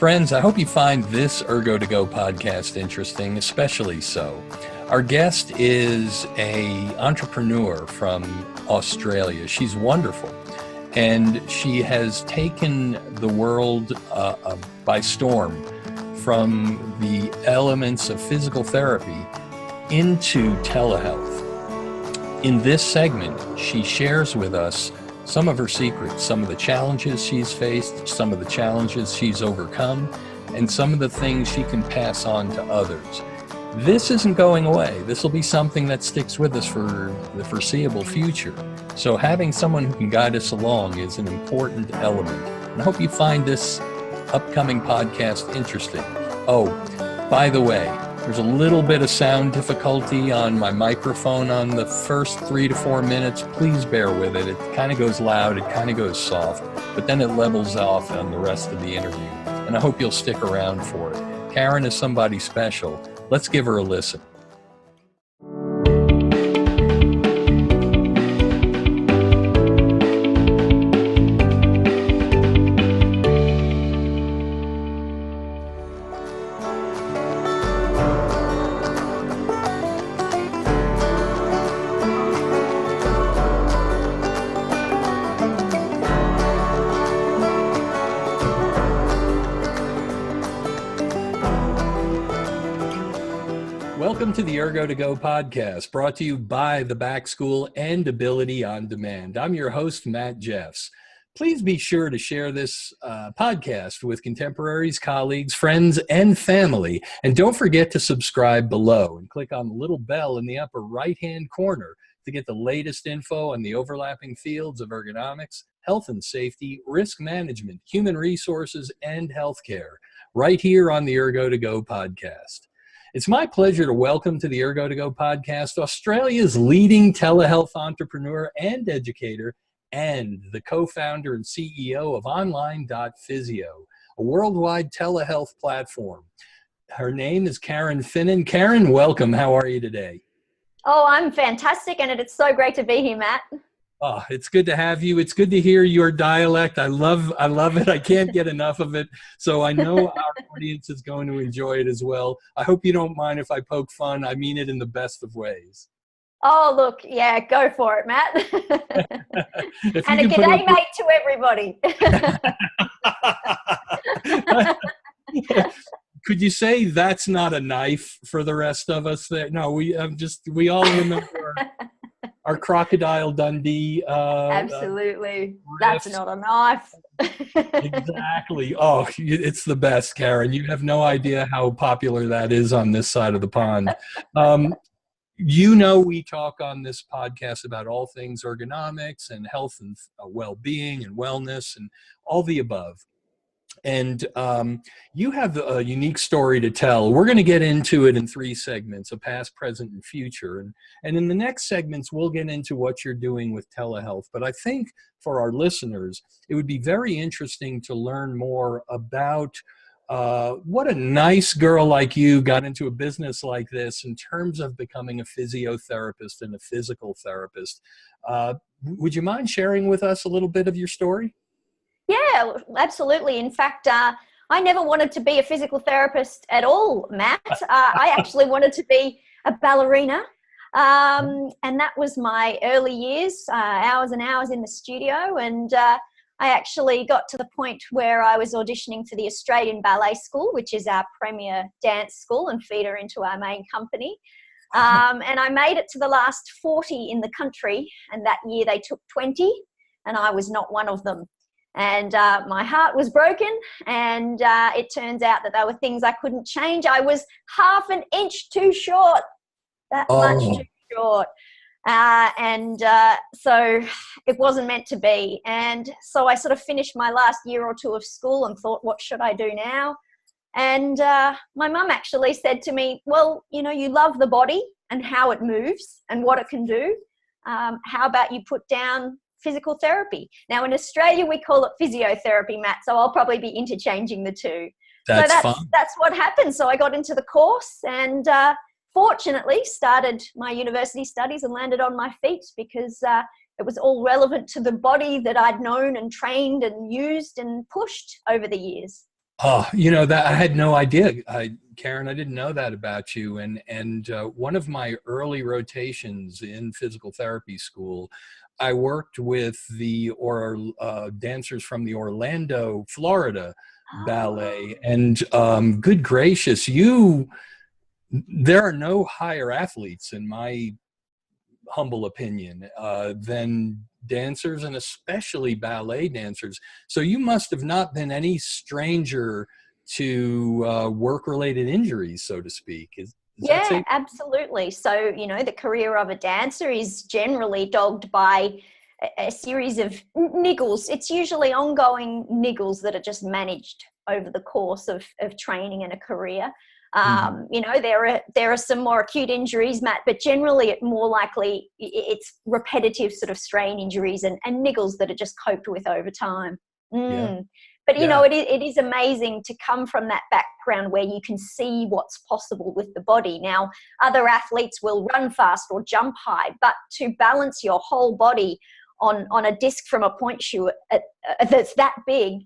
Friends, I hope you find this Ergo2go podcast interesting, especially so. Our guest is an entrepreneur from Australia. She's wonderful, and she has taken the world by storm from the elements of physical therapy into telehealth. In this segment, she shares with us some of her secrets, some of the challenges she's faced, some of the challenges she's overcome, and some of the things she can pass on to others. This isn't going away. This will be something that sticks with us for the foreseeable future. So having someone who can guide us along is an important element. And I hope you find this upcoming podcast interesting. Oh, by the way, there's a little bit of sound difficulty on my microphone on the first 3 to 4 minutes. Please bear with it. It kind of goes loud, it kind of goes soft, but then it levels off on the rest of the interview. And I hope you'll stick around for it. Karen is somebody special. Let's give her a listen. Welcome to the Ergo2go podcast, brought to you by the Back School and Ability on Demand. I'm your host, Matt Jeffs. Please be sure to share this podcast with contemporaries, colleagues, friends, and family. And don't forget to subscribe below and click on the little bell in the upper right-hand corner to get the latest info on the overlapping fields of ergonomics, health and safety, risk management, human resources, and healthcare, right here on the Ergo2go podcast. It's my pleasure to welcome to the Ergo2go podcast Australia's leading telehealth entrepreneur and educator, and the co-founder and CEO of Physio, a worldwide telehealth platform. Her name is Karen Finnin. Karen, welcome. How are you today? Oh, I'm fantastic, and it's so great to be here, Matt. Oh, it's good to have you. It's good to hear your dialect. I love it. I can't get enough of it. So I know our audience is going to enjoy it as well. I hope you don't mind if I poke fun. I mean it in the best of ways. Oh, look, yeah, go for it, Matt. And a g'day, mate, to everybody. Could you say that's not a knife for the rest of us? No, we all remember our Crocodile Dundee. Absolutely. That's not a knife. Exactly. Oh, it's the best, Karen. You have no idea how popular that is on this side of the pond. We talk on this podcast about all things ergonomics and health and well-being and wellness and all the above. And you have a unique story to tell. We're going to get into it in 3 segments, a past, present, and future. And in the next segments, we'll get into what you're doing with telehealth. But I think for our listeners, it would be very interesting to learn more about what a nice girl like you got into a business like this in terms of becoming a physiotherapist and a physical therapist. Would you mind sharing with us a little bit of your story? Yeah, absolutely. In fact, I never wanted to be a physical therapist at all, Matt. I actually wanted to be a ballerina. And that was my early years, hours and hours in the studio. And I actually got to the point where I was auditioning for the Australian Ballet School, which is our premier dance school and feeder into our main company. And I made it to the last 40 in the country. And that year they took 20, and I was not one of them. And my heart was broken, and it turns out that there were things I couldn't change. I was half an inch too short, much too short. So it wasn't meant to be. And so I sort of finished my last year or 2 of school and thought, what should I do now? And my mum actually said to me, well, you love the body and how it moves and what it can do. How about you put down physical therapy? Now in Australia we call it physiotherapy, Matt, so I'll probably be interchanging the two. That's what happened. So I got into the course and fortunately started my university studies and landed on my feet because it was all relevant to the body that I'd known and trained and used and pushed over the years. Oh, that I had no idea. Karen, I didn't know that about you. And one of my early rotations in physical therapy school, I worked with dancers from the Orlando, Florida ballet. And good gracious, there are no higher athletes, in my humble opinion, than dancers, and especially ballet dancers. So you must have not been any stranger to work-related injuries, so to speak. Is that Yeah, safe? absolutely. So, the career of a dancer is generally dogged by a series of niggles. It's usually ongoing niggles that are just managed over the course of training and a career. Mhm. There are some more acute injuries, Matt, but generally it's repetitive sort of strain injuries and niggles that are just coped with over time. Yeah, Mm. But yeah, it is amazing to come from that background where you can see what's possible with the body. Now, other athletes will run fast or jump high, but to balance your whole body on a disc from a point shoe that's that big,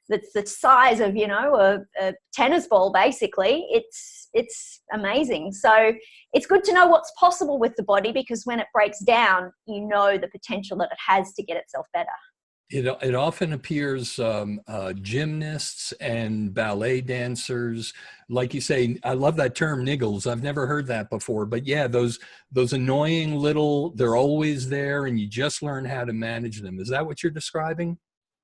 that's the size of a tennis ball, basically, it's amazing. So it's good to know what's possible with the body, because when it breaks down, the potential that it has to get itself better. it often appears gymnasts and ballet dancers, like you say. I love that term, niggles. I've never heard that before, but yeah, those annoying little, they're always there, and you just learn how to manage them. Is that what you're describing?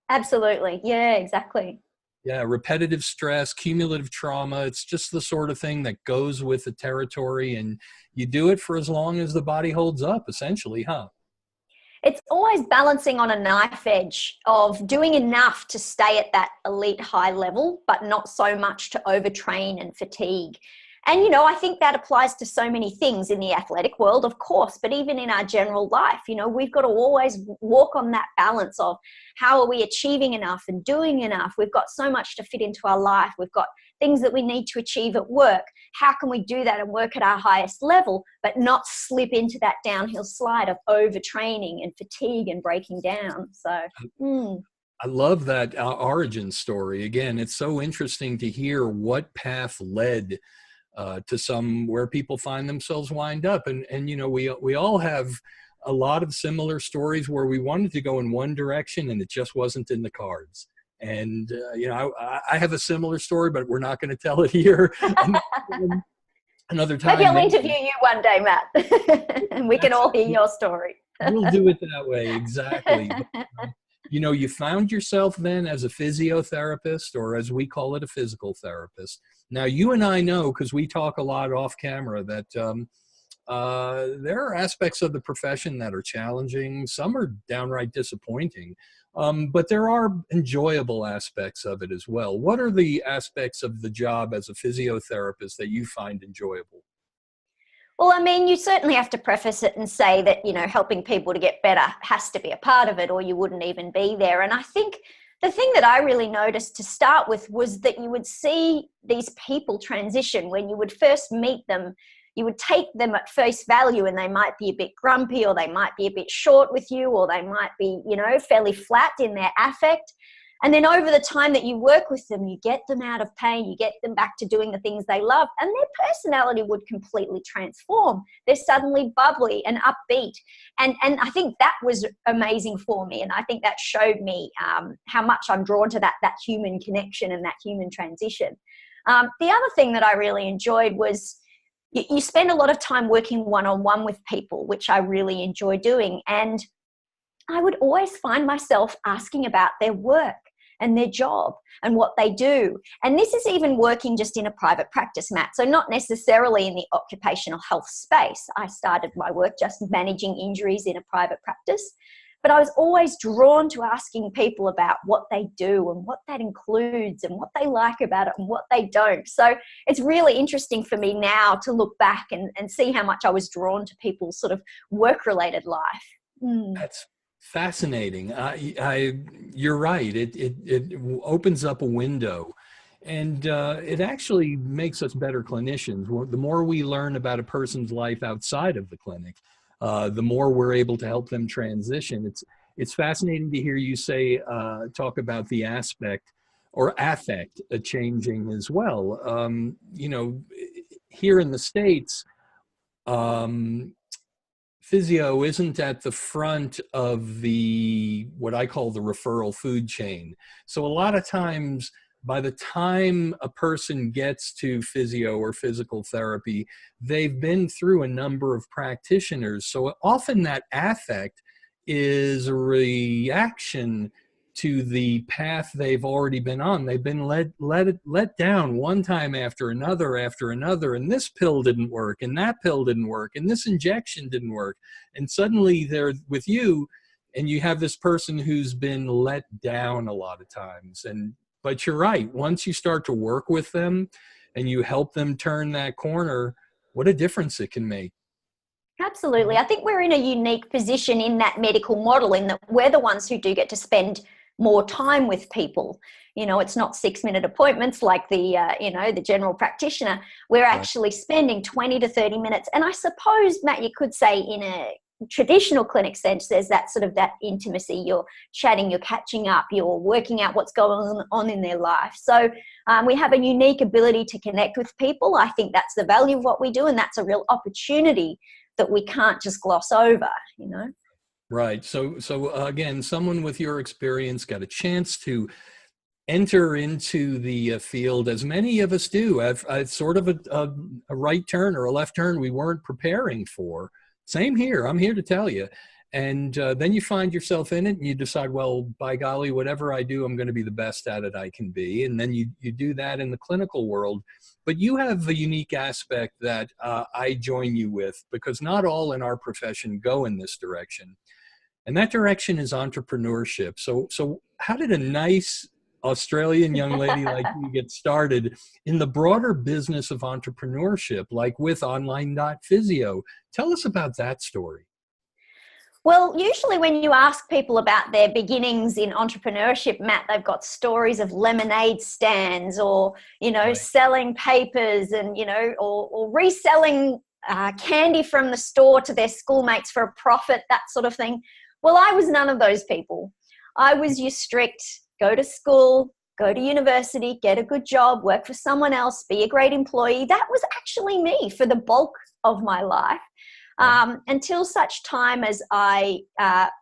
Absolutely. Yeah, exactly. Yeah, repetitive stress, cumulative trauma. It's just the sort of thing that goes with the territory, and you do it for as long as the body holds up, essentially, huh? It's always balancing on a knife edge of doing enough to stay at that elite high level, but not so much to overtrain and fatigue. And, I think that applies to so many things in the athletic world, of course, but even in our general life, we've got to always walk on that balance of how are we achieving enough and doing enough. We've got so much to fit into our life. We've got things that we need to achieve at work. How can we do that and work at our highest level, but not slip into that downhill slide of overtraining and fatigue and breaking down? So, I love that origin story. Again, it's so interesting to hear what path led to some where people find themselves wind up. And we all have a lot of similar stories where we wanted to go in one direction and it just wasn't in the cards. And I have a similar story, but we're not going to tell it here. Another maybe time, I'll maybe. interview you one day, Matt, and we can That's all hear your story. We'll do it that way, exactly. But, you found yourself then as a physiotherapist, or as we call it, a physical therapist. Now, you and I know, because we talk a lot off camera, that there are aspects of the profession that are challenging. Some are downright disappointing, but there are enjoyable aspects of it as well. What are the aspects of the job as a physiotherapist that you find enjoyable? Well, I mean, you certainly have to preface it and say that, helping people to get better has to be a part of it, or you wouldn't even be there. And I think the thing that I really noticed to start with was that you would see these people transition. When you would first meet them, you would take them at face value, and they might be a bit grumpy, or they might be a bit short with you, or they might be, fairly flat in their affect. And then over the time that you work with them, you get them out of pain, you get them back to doing the things they love, and their personality would completely transform. They're suddenly bubbly and upbeat. And I think that was amazing for me. And I think that showed me how much I'm drawn to that human connection and that human transition. The other thing that I really enjoyed was you spend a lot of time working one-on-one with people, which I really enjoy doing. And I would always find myself asking about their work and their job and what they do. And this is even working just in a private practice, Matt. So not necessarily in the occupational health space. I started my work just managing injuries in a private practice. But I was always drawn to asking people about what they do and what that includes and what they like about it and what they don't. So it's really interesting for me now to look back and see how much I was drawn to people's sort of work-related life. That's fascinating. You're right. It opens up a window, and it actually makes us better clinicians. The more we learn about a person's life outside of the clinic, the more we're able to help them transition. It's fascinating to hear you talk about the aspect or affect changing as well. You know, here in the States, Physio isn't at the front of the, what I call the referral food chain. So a lot of times, by the time a person gets to physio or physical therapy, they've been through a number of practitioners. So often that affect is a reaction to the path they've already been on. They've been let down one time after another, and this pill didn't work, and that pill didn't work, and this injection didn't work. And suddenly they're with you, and you have this person who's been let down a lot of times. But you're right, once you start to work with them and you help them turn that corner, what a difference it can make. Absolutely. I think we're in a unique position in that medical model, in that we're the ones who do get to spend more time with people. You know, it's not 6-minute appointments like the the general practitioner. We're actually spending 20 to 30 minutes. And I suppose, Matt, you could say in a traditional clinic sense, there's that sort of that intimacy. You're chatting, you're catching up, you're working out what's going on in their life. So we have a unique ability to connect with people. I think that's the value of what we do, and that's a real opportunity that we can't just gloss over, you know. Right. So again, someone with your experience got a chance to enter into the field, as many of us do. I've sort of a right turn or a left turn we weren't preparing for. Same here. I'm here to tell you. And then you find yourself in it and you decide, well, by golly, whatever I do, I'm going to be the best at it I can be. And then you do that in the clinical world. But you have a unique aspect that I join you with, because not all in our profession go in this direction. And that direction is entrepreneurship. So how did a nice Australian young lady like you get started in the broader business of entrepreneurship, like with online.physio? Tell us about that story. Well, usually when you ask people about their beginnings in entrepreneurship, Matt, they've got stories of lemonade stands, or, selling papers, and, or reselling candy from the store to their schoolmates for a profit, that sort of thing. Well, I was none of those people. I was your strict, go to school, go to university, get a good job, work for someone else, be a great employee. That was actually me for the bulk of my life. Until such time as I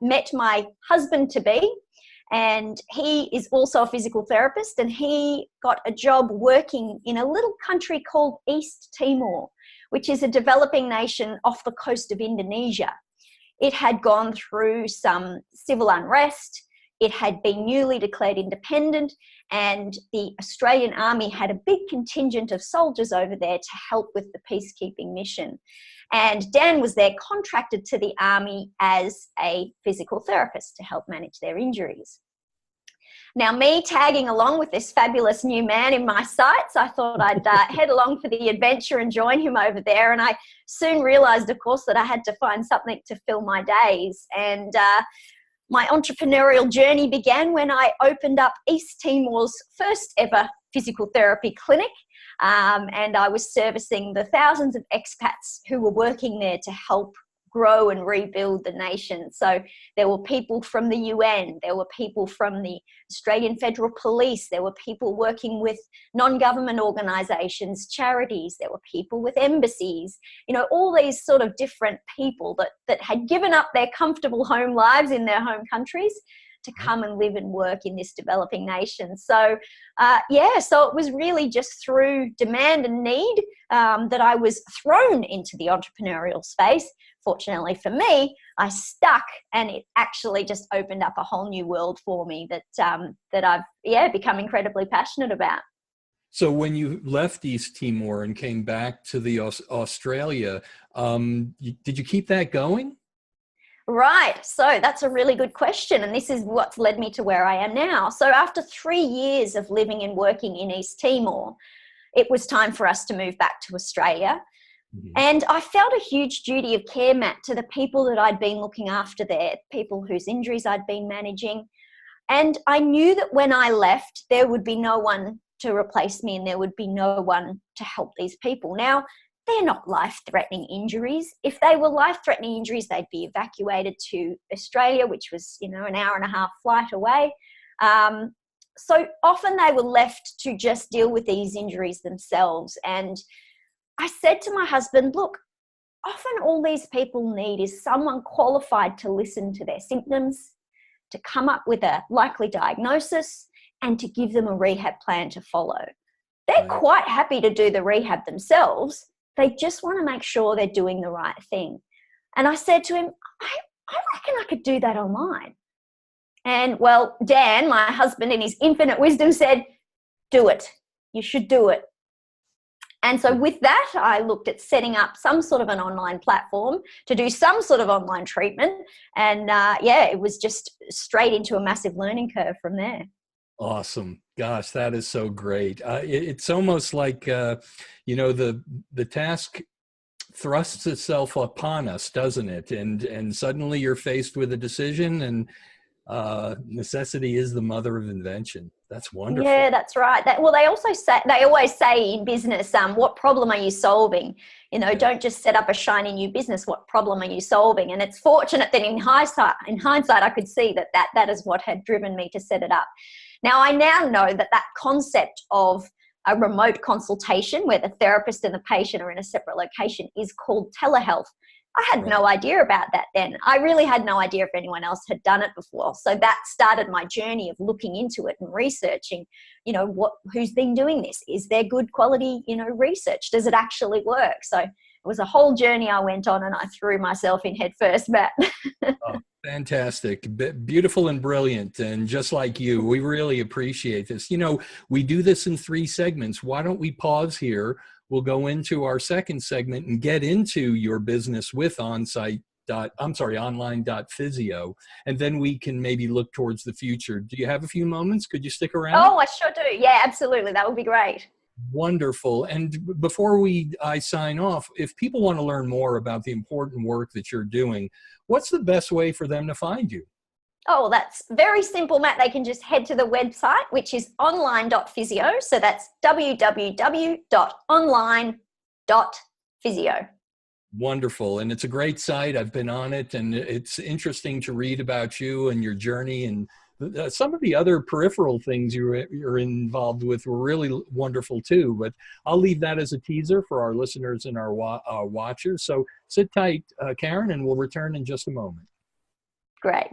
met my husband-to-be, and he is also a physical therapist, and he got a job working in a little country called East Timor, which is a developing nation off the coast of Indonesia. It had gone through some civil unrest. It had been newly declared independent, and the Australian Army had a big contingent of soldiers over there to help with the peacekeeping mission. And Dan was there contracted to the Army as a physical therapist to help manage their injuries. Now, me tagging along with this fabulous new man in my sights, I thought I'd head along for the adventure and join him over there. And I soon realized, of course, that I had to find something to fill my days. And my entrepreneurial journey began when I opened up East Timor's first ever physical therapy clinic. And I was servicing the thousands of expats who were working there to help grow and rebuild the nation. So there were people from the UN, there were people from the Australian Federal Police, there were people working with non-government organisations, charities, there were people with embassies, all these sort of different people that had given up their comfortable home lives in their home countries to come and live and work in this developing nation. So so it was really just through demand and need that I was thrown into the entrepreneurial space. Fortunately for me, I stuck, and it actually just opened up a whole new world for me that I've become incredibly passionate about. So when you left East Timor and came back to the Australia, did you keep that going? Right. So that's a really good question. And this is what's led me to where I am now. So after 3 years of living and working in East Timor, it was time for us to move back to Australia. Mm-hmm. And I felt a huge duty of care, Matt, to the people that I'd been looking after there, people whose injuries I'd been managing. And I knew that when I left, there would be no one to replace me, and there would be no one to help these people. Now, they're not life-threatening injuries. If they were life-threatening injuries, they'd be evacuated to Australia, which was, an hour and a half flight away. so often they were left to just deal with these injuries themselves. And I said to my husband, look, often all these people need is someone qualified to listen to their symptoms, to come up with a likely diagnosis, and to give them a rehab plan to follow. They're quite happy to do the rehab themselves. They just want to make sure they're doing the right thing. And I said to him, I reckon I could do that online. And well, Dan, my husband, in his infinite wisdom said, do it. You should do it. And so with that, I looked at setting up some sort of an online platform to do some sort of online treatment. And it was just straight into a massive learning curve from there. Awesome. Gosh, that is so great. It's almost like, the task thrusts itself upon us, doesn't it? And suddenly you're faced with a decision, and necessity is the mother of invention. That's wonderful. Yeah, that's right. They always say in business, what problem are you solving? Don't just set up a shiny new business. What problem are you solving? And it's fortunate that in hindsight, I could see that is what had driven me to set it up. Now, I now know that concept of a remote consultation where the therapist and the patient are in a separate location is called telehealth. I had no idea about that then. I really had no idea if anyone else had done it before. So that started my journey of looking into it and researching, who's been doing this? Is there good quality, research? Does it actually work? So it was a whole journey I went on, and I threw myself in head first, Matt. Oh, fantastic. Beautiful and brilliant. And just like you, we really appreciate this. We do this in 3 segments. Why don't we pause here? We'll go into our second segment and get into your business with online.physio, and then we can maybe look towards the future. Do you have a few moments? Could you stick around? Oh, I sure do. Yeah, absolutely. That would be great. Wonderful. And before I sign off, if people want to learn more about the important work that you're doing, what's the best way for them to find you? Oh, that's very simple, Matt. They can just head to the website, which is online.physio. So that's www.online.physio. Wonderful. And it's a great site. I've been on it, and it's interesting to read about you and your journey. And some of the other peripheral things you're involved with were really wonderful too. But I'll leave that as a teaser for our listeners and our watchers. So sit tight, Karen, and we'll return in just a moment. Great.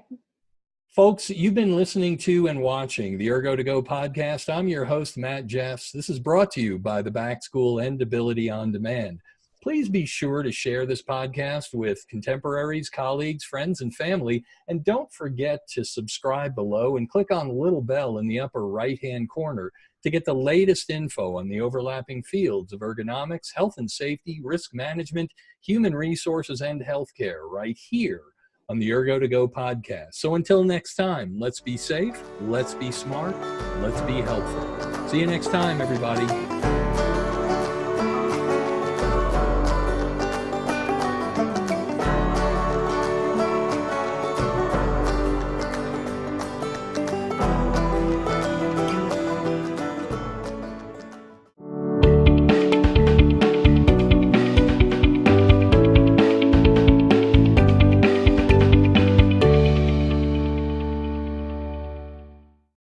Folks, you've been listening to and watching the Ergo2go podcast. I'm your host, Matt Jeffs. This is brought to you by the Back School and Ability on Demand. Please be sure to share this podcast with contemporaries, colleagues, friends, and family. And don't forget to subscribe below and click on the little bell in the upper right-hand corner to get the latest info on the overlapping fields of ergonomics, health and safety, risk management, human resources, and healthcare right here on the Ergo2go podcast. So until next time, let's be safe, let's be smart, let's be helpful. See you next time, everybody.